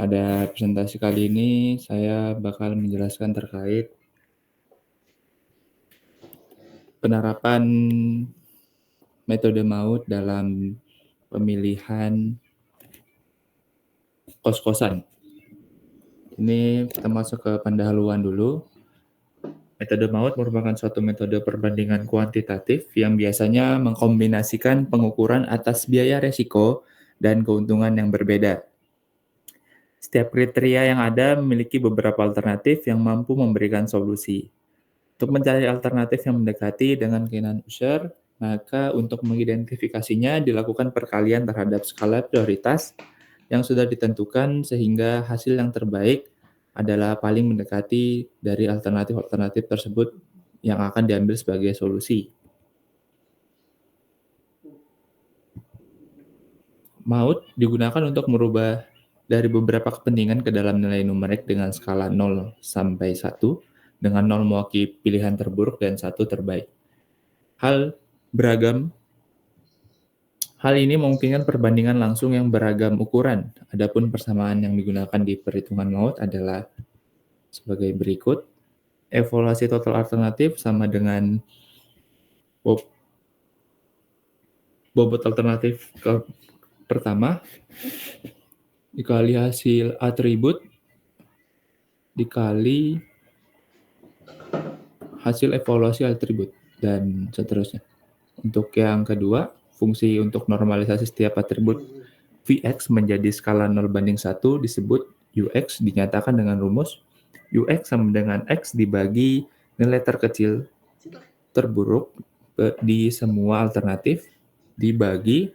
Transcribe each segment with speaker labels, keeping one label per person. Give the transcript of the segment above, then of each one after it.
Speaker 1: Pada presentasi kali ini saya bakal menjelaskan terkait penerapan metode MAUT dalam pemilihan kos-kosan. Ini kita masuk ke pendahuluan dulu. Metode MAUT merupakan suatu metode perbandingan kuantitatif yang biasanya mengkombinasikan pengukuran atas biaya resiko dan keuntungan yang berbeda. Setiap kriteria yang ada memiliki beberapa alternatif yang mampu memberikan solusi. Untuk mencari alternatif yang mendekati dengan keinginan user, maka untuk mengidentifikasinya dilakukan perkalian terhadap skala prioritas yang sudah ditentukan sehingga hasil yang terbaik adalah paling mendekati dari alternatif-alternatif tersebut yang akan diambil sebagai solusi. MAUT digunakan untuk merubah dari beberapa kepentingan ke dalam nilai numerik dengan skala 0 sampai 1, dengan 0 mewakili pilihan terburuk dan 1 terbaik. Hal ini memungkinkan perbandingan langsung yang beragam ukuran. Adapun persamaan yang digunakan di perhitungan MAUT adalah sebagai berikut. Evaluasi total alternatif sama dengan bobot alternatif pertama dikali hasil atribut dikali hasil evaluasi atribut dan seterusnya. Untuk yang kedua, fungsi untuk normalisasi setiap atribut Vx menjadi skala 0:1 disebut Ux, dinyatakan dengan rumus Ux sama dengan X dibagi nilai terkecil terburuk di semua alternatif dibagi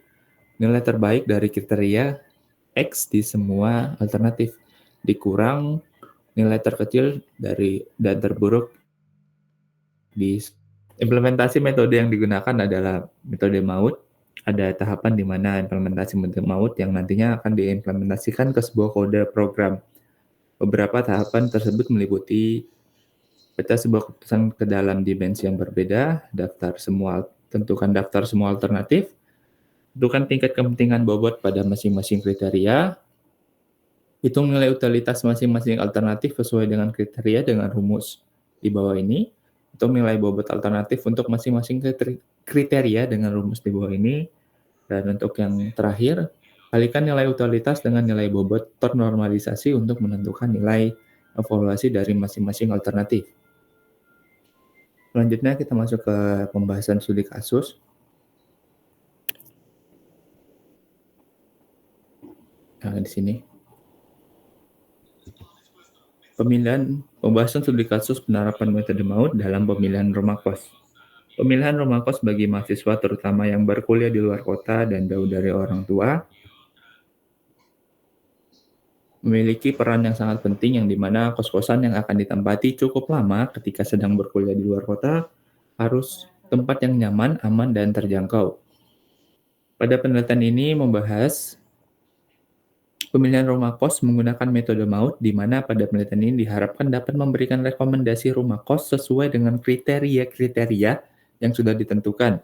Speaker 1: nilai terbaik dari kriteria X di semua alternatif dikurang nilai terkecil dari dan terburuk di implementasi metode yang digunakan adalah metode MAUT. Ada tahapan di mana implementasi metode MAUT yang nantinya akan diimplementasikan ke sebuah kode program. Beberapa tahapan tersebut meliputi pecah sebuah keputusan ke dalam dimensi yang berbeda, tentukan daftar semua alternatif, tentukan tingkat kepentingan bobot pada masing-masing kriteria, hitung nilai utilitas masing-masing alternatif sesuai dengan kriteria dengan rumus di bawah ini, hitung nilai bobot alternatif untuk masing-masing kriteria dengan rumus di bawah ini, dan untuk yang terakhir, kalikan nilai utilitas dengan nilai bobot ternormalisasi untuk menentukan nilai evaluasi dari masing-masing alternatif. Selanjutnya kita masuk ke pembahasan studi kasus. Nah, di sini. Pembahasan studi kasus penerapan metode MAUT dalam pemilihan rumah kos. Pemilihan rumah kos bagi mahasiswa terutama yang berkuliah di luar kota dan jauh dari orang tua memiliki peran yang sangat penting yang dimana kos-kosan yang akan ditempati cukup lama ketika sedang berkuliah di luar kota harus tempat yang nyaman, aman, dan terjangkau. Pada penelitian ini membahas pemilihan rumah kos menggunakan metode MAUT, di mana pada penelitian ini diharapkan dapat memberikan rekomendasi rumah kos sesuai dengan kriteria-kriteria yang sudah ditentukan.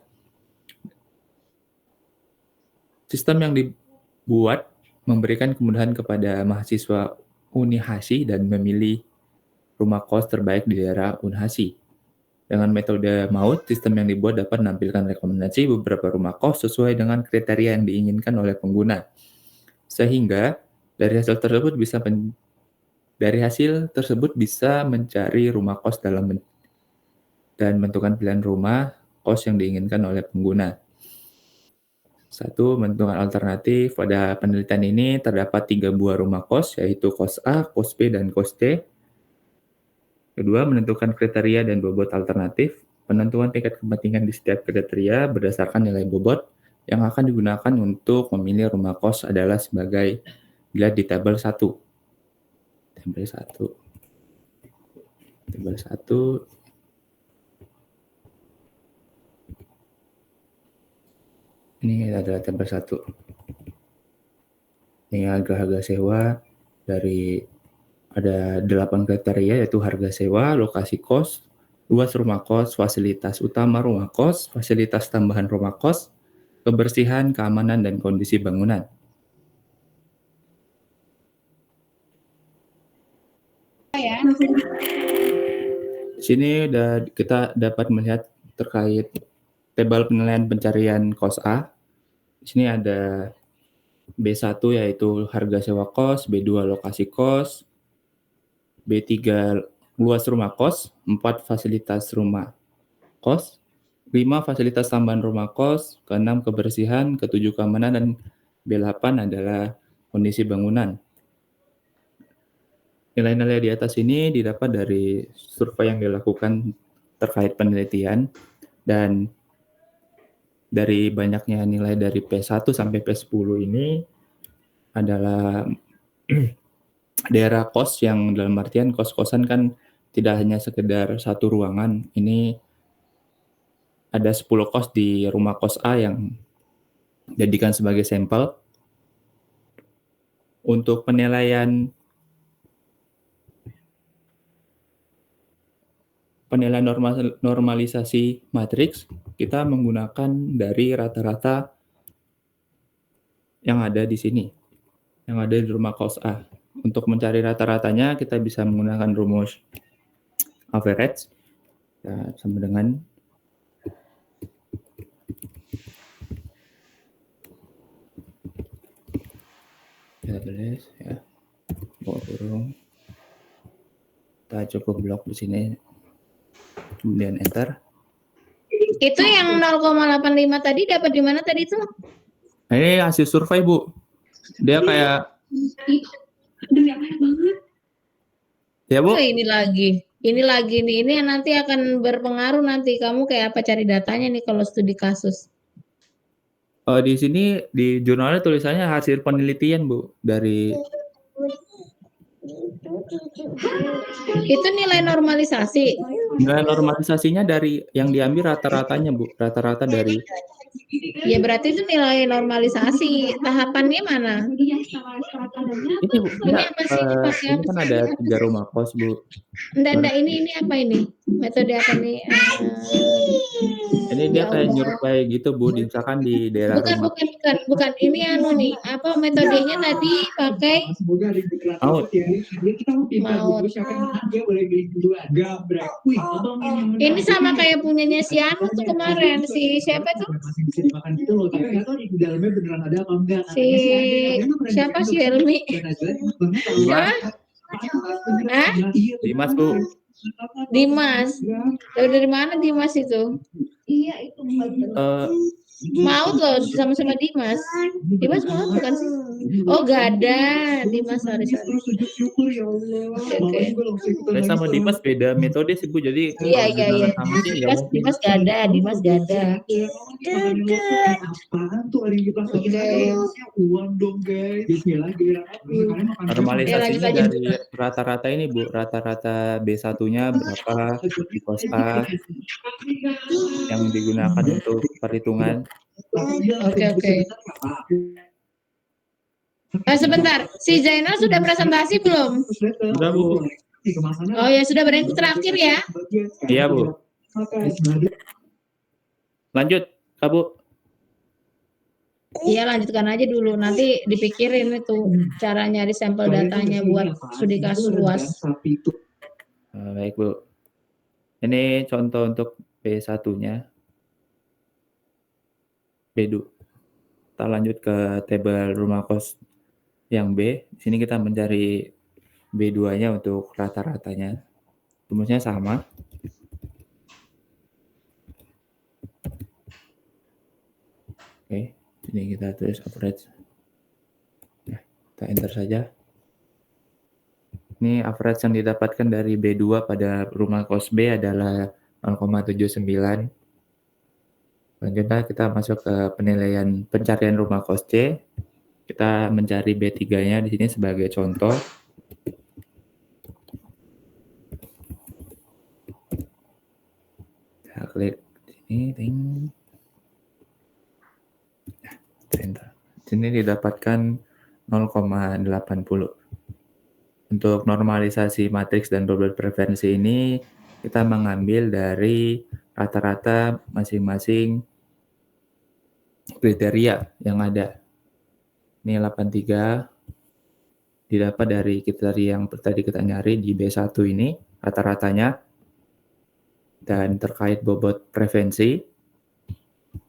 Speaker 1: Sistem yang dibuat memberikan kemudahan kepada mahasiswa Unihasi dan memilih rumah kos terbaik di daerah Unhasi. Dengan metode MAUT, sistem yang dibuat dapat menampilkan rekomendasi beberapa rumah kos sesuai dengan kriteria yang diinginkan oleh pengguna. Sehingga dari hasil tersebut bisa mencari rumah kos dan menentukan pilihan rumah kos yang diinginkan oleh pengguna. 1. Menentukan alternatif. Pada penelitian ini terdapat 3 buah rumah kos, yaitu kos A, kos B, dan kos T. Kedua, menentukan kriteria dan bobot alternatif. Penentuan tingkat kepentingan di setiap kriteria berdasarkan nilai bobot yang akan digunakan untuk memilih rumah kos adalah sebagai dilihat di tabel 1. Tabel 1. Ini adalah tabel 1. Ini harga sewa dari ada 8 kriteria, yaitu harga sewa, lokasi kos, luas rumah kos, fasilitas utama rumah kos, fasilitas tambahan rumah kos, kebersihan, keamanan, dan kondisi bangunan.
Speaker 2: ya.
Speaker 1: Di sini kita dapat melihat terkait tabel penilaian pencarian kos A. Di sini ada B1 yaitu harga sewa kos, B2 lokasi kos, B3 luas rumah kos, 4 fasilitas rumah kos, 5 fasilitas tambahan rumah kos, ke-6 kebersihan, ke-7 keamanan, dan B8 adalah kondisi bangunan. Nilai-nilai di atas ini didapat dari survei yang dilakukan terkait penelitian, dan dari banyaknya nilai dari P1 sampai P10 ini adalah daerah kos yang dalam artian kos-kosan kan tidak hanya sekedar satu ruangan. Ini ada 10 kos di rumah kos A yang dijadikan sebagai sampel. Untuk penilaian normalisasi matriks, kita menggunakan dari rata-rata yang ada di sini, yang ada di rumah kos A. Untuk mencari rata-ratanya, kita bisa menggunakan rumus average, sama dengan ya, bawah kurung. Kita cukup blok di sini, kemudian enter.
Speaker 2: Itu yang 0,85 tadi dapat di mana tadi tuh?
Speaker 1: Nah, ini hasil survei, Bu. Dia kayak ya, Bu.
Speaker 2: Oh, ini lagi nih. Ini yang nanti akan berpengaruh nanti kamu kayak apa cari datanya nih kalau studi kasus.
Speaker 1: Di sini di jurnalnya tulisannya hasil penelitian, Bu, dari
Speaker 2: Itu nilai normalisasi.
Speaker 1: nilai normalisasinya dari yang diambil rata-ratanya, Bu. Rata-rata dari
Speaker 2: Ya berarti itu nilai normalisasi. Tahapannya mana?
Speaker 1: ini, Bu.
Speaker 2: Ini apa sih? Pakai
Speaker 1: Ini
Speaker 2: apa
Speaker 1: kan
Speaker 2: sih?
Speaker 1: ada 3 rumah kos, Bu.
Speaker 2: Enggak, ini apa ini? Metode apa nih?
Speaker 1: Ini dia
Speaker 2: Ya
Speaker 1: kayak
Speaker 2: Allah.
Speaker 1: nyurvei gitu, Bu, misalkan di daerah rumah.
Speaker 2: Bukan. Ini anu nih. Apa metodenya tadi pakai
Speaker 1: Maut.
Speaker 2: Ini sama kayak punyanya si Anu tuh kemarin, si siapa tuh? Si siapa si Helmi? Hah?
Speaker 1: Dimas, Bu.
Speaker 2: Dimas. Dari mana Dimas itu? Maut loh, sama-sama Dimas. Dimas Maut bukan sih? Oh, Gada. Dimas, sorry. Oke.
Speaker 1: Saya sama Dimas beda metode sih, Bu. Jadi
Speaker 2: Iya.
Speaker 1: sama sih nggak mungkin.
Speaker 2: Dimas Gada.
Speaker 1: Normalisasinya dari rata-rata ini, Bu. Rata-rata B1-nya berapa di kos A yang digunakan untuk perhitungan.
Speaker 2: Oke. Sebentar, si Zainal sudah presentasi belum?
Speaker 1: Sudah, Bu.
Speaker 2: Oh ya, sudah berarti terakhir ya?
Speaker 1: Iya, Bu. Lanjut, Kak, Bu.
Speaker 2: Iya, lanjutkan aja dulu. Nanti dipikirin itu cara nyari sampel datanya buat studi kasus luas.
Speaker 1: Baik, Bu. Ini contoh untuk B1-nya. B2. Kita lanjut ke tabel rumah kos yang B. Di sini kita mencari B2-nya untuk rata-ratanya. Rumusnya sama. Oke, ini kita tulis average. Nah, kita enter saja. Ini average yang didapatkan dari B2 pada rumah kos B adalah 0,79. Selanjutnya kita masuk ke penilaian pencarian rumah kos C. Kita mencari B3-nya di sini sebagai contoh. Kita klik di sini, enter. Di sini didapatkan 0,80. Untuk normalisasi matriks dan bubble preferensi ini, kita mengambil dari rata-rata masing-masing kriteria yang ada. Ini 83, didapat dari kriteria yang tadi kita nyari di B1 ini, rata-ratanya. Dan terkait bobot preferensi,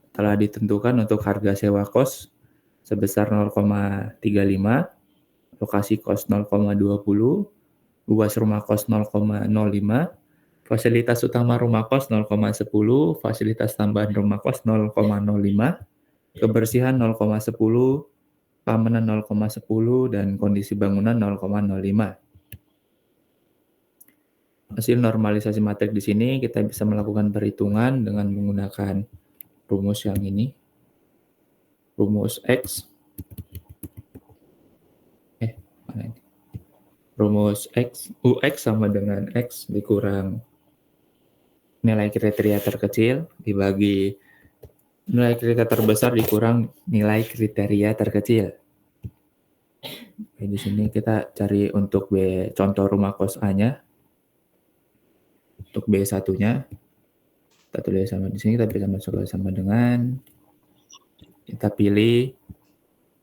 Speaker 1: telah ditentukan untuk harga sewa kos sebesar 0,35, lokasi kos 0,20, luas rumah kos 0,05, fasilitas utama rumah kos 0,10, fasilitas tambahan rumah kos 0,05, kebersihan 0,10, keamanan 0,10, dan kondisi bangunan 0,05. Hasil normalisasi matriks di sini kita bisa melakukan perhitungan dengan menggunakan rumus yang ini, rumus X. Mana ini? Rumus X, UX sama dengan X dikurang nilai kriteria terkecil dibagi nilai kriteria terbesar dikurang nilai kriteria terkecil. Oke, di sini kita cari untuk B, contoh rumah kos A-nya. Untuk B1-nya, kita tulis sama di sini, kita bisa masuk sama dengan, kita pilih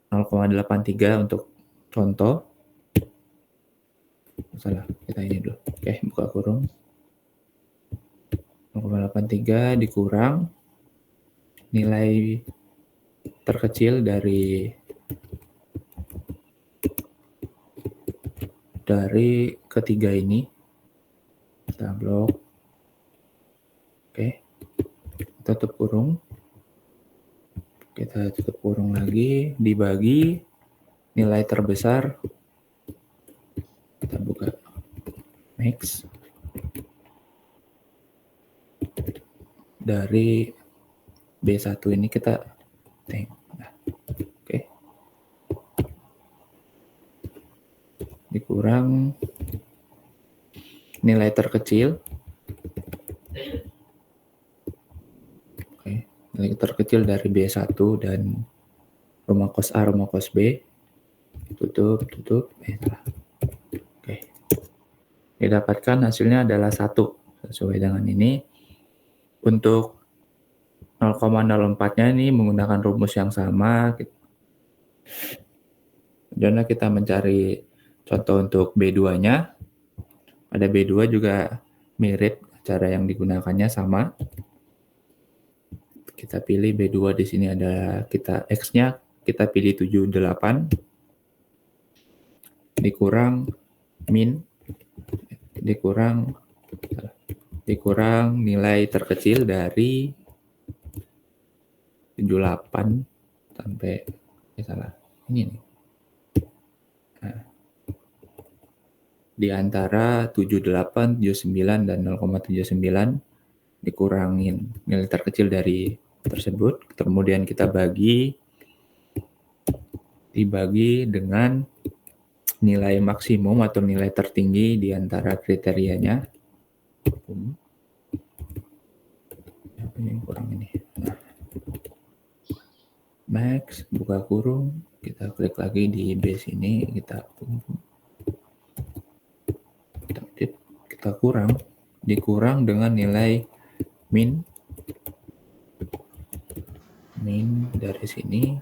Speaker 1: 0,83 untuk contoh. Salah, kita ini dulu. Oke, buka kurung. 0,83 dikurang nilai terkecil dari ketiga ini. Kita blok. Oke. Kita tutup kurung. Kita tutup kurung lagi, dibagi nilai terbesar. Kita buka max dari B1 ini kita nah, oke. Dikurang nilai terkecil. Oke, nilai terkecil dari B1 dan rumah kos A, rumah kos B. Tutup. Oke. Didapatkan hasilnya adalah 1 sesuai dengan ini. Untuk 0,04-nya ini menggunakan rumus yang sama. Kemudian kita mencari contoh untuk B2-nya. Pada B2 juga mirip, cara yang digunakannya sama. Kita pilih B2 di sini ada kita X-nya, kita pilih 78 dikurang min dikurang nilai terkecil dari 78 sampai ini nih. Nah, di antara 78, 79 dan 0,79 dikurangin nilai terkecil dari tersebut, kemudian kita dibagi dengan nilai maksimum atau nilai tertinggi di antara kriterianya. Ini kurang ini. Nah, max, buka kurung, kita klik lagi di base ini, kita dikurang dengan nilai min dari sini.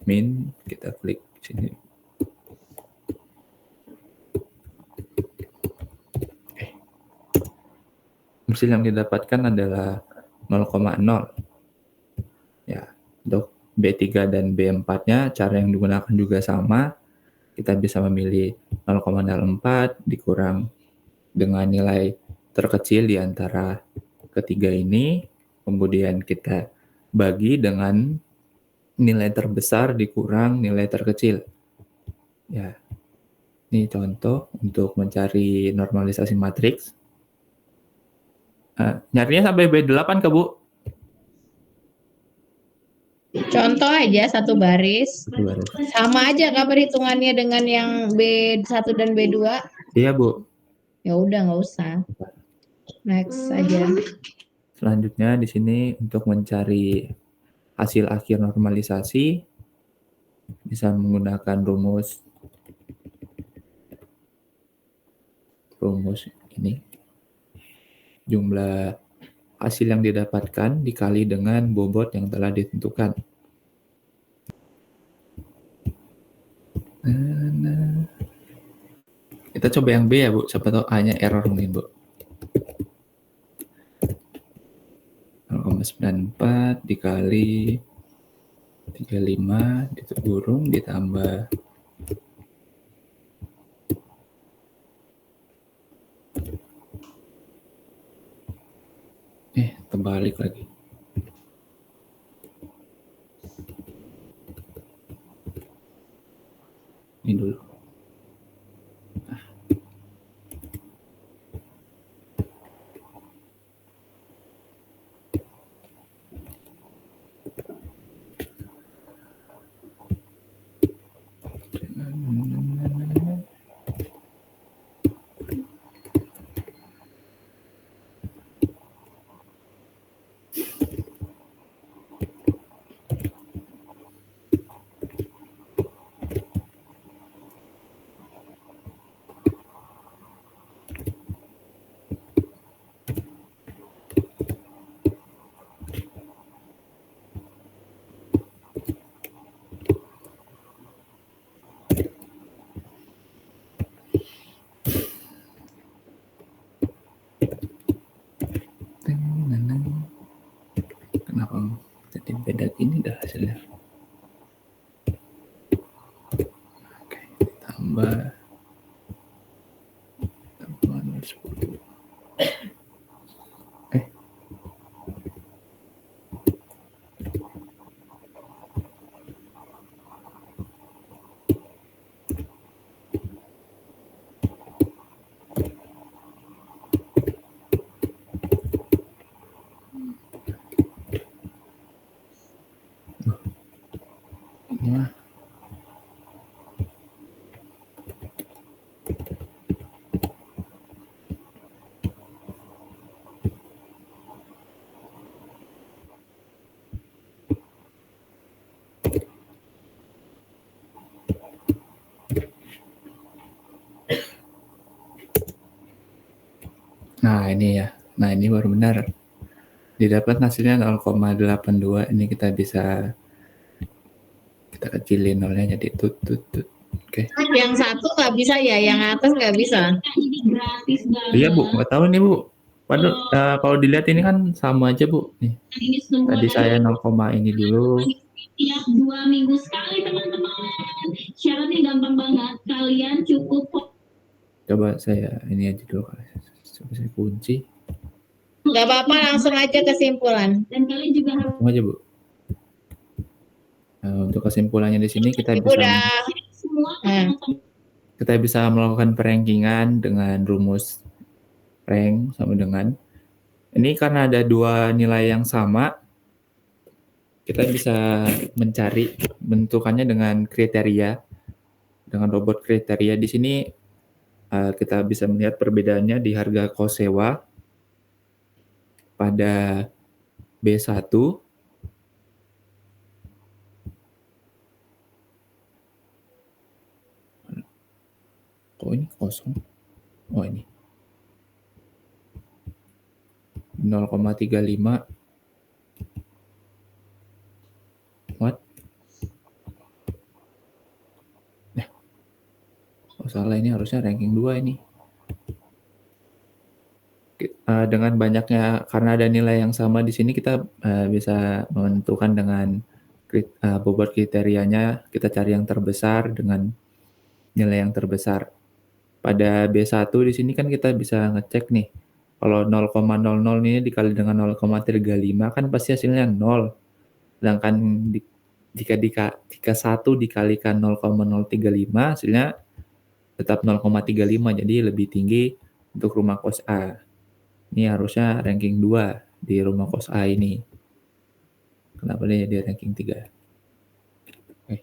Speaker 1: Min, kita klik sini. Hasil yang didapatkan adalah 0,0. Ya, untuk B3 dan B4-nya cara yang digunakan juga sama. Kita bisa memilih 0,04 dikurang dengan nilai terkecil di antara ketiga ini. Kemudian kita bagi dengan nilai terbesar dikurang nilai terkecil. Ya, ini contoh untuk mencari normalisasi matriks. Nyarinya sampai B8 ke Bu?
Speaker 2: Contoh aja satu baris. Sama aja kah perhitungannya dengan yang B1 dan B2?
Speaker 1: Iya, Bu.
Speaker 2: Ya udah, nggak usah. Next aja.
Speaker 1: Selanjutnya di sini untuk mencari hasil akhir normalisasi bisa menggunakan rumus ini. Jumlah hasil yang didapatkan dikali dengan bobot yang telah ditentukan. Kita coba yang B ya, Bu. Siapa tahu A-nya error mungkin, Bu. 0,94 dikali 35 dikurung ditambah terbalik lagi. Ini dulu. Kenapa jadi beda gini dah hasilnya? Oke, ditambah 10. Nah ini ya, nah ini baru benar. Didapat hasilnya 0,82. Ini kita bisa kecilin nolnya jadi tut. Oke.
Speaker 2: Yang satu nggak bisa ya, yang atas nggak bisa.
Speaker 1: Iya Bu, nggak tahu nih Bu. Padahal kalau dilihat ini kan sama aja Bu. Nih, tadi saya 0, ini dulu.
Speaker 3: Tiap 2 minggu sekali teman-teman. Syaratnya gampang banget. Kalian cukup.
Speaker 1: Coba saya ini aja dulu. Coba saya kunci.
Speaker 2: Nggak apa-apa, langsung aja kesimpulan.
Speaker 3: Dan kalian juga harus.
Speaker 1: Langsung aja Bu. Nah, untuk kesimpulannya di sini kita bisa melakukan perankingan dengan rumus rank sama dengan ini karena ada dua nilai yang sama, kita bisa mencari bentukannya dengan kriteria, dengan robot kriteria. Di sini kita bisa melihat perbedaannya di harga kos sewa pada B1 kok ini kosong? Oh ini 0,35. What? Oh salah, ini harusnya ranking 2 ini. Dengan banyaknya, karena ada nilai yang sama di sini, kita bisa menentukan dengan bobot kriterianya, kita cari yang terbesar dengan nilai yang terbesar. Pada B1 di sini kan kita bisa ngecek nih, kalau 0,00 ini dikali dengan 0,35 kan pasti hasilnya 0. Sedangkan jika 1 dikalikan 0,035 hasilnya tetap 0,35, jadi lebih tinggi untuk rumah kos A. Ini harusnya ranking 2 di rumah kos A ini. Kenapa dia jadi ranking 3? Oke.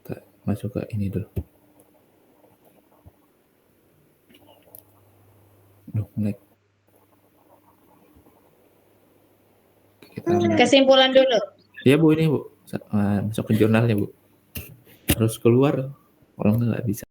Speaker 1: Kita masuk ke ini dulu. Mulai.
Speaker 2: Kesimpulan dulu.
Speaker 1: Iya Bu, ini Bu. Masuk ke jurnalnya Bu. Harus keluar, kalau nggak bisa.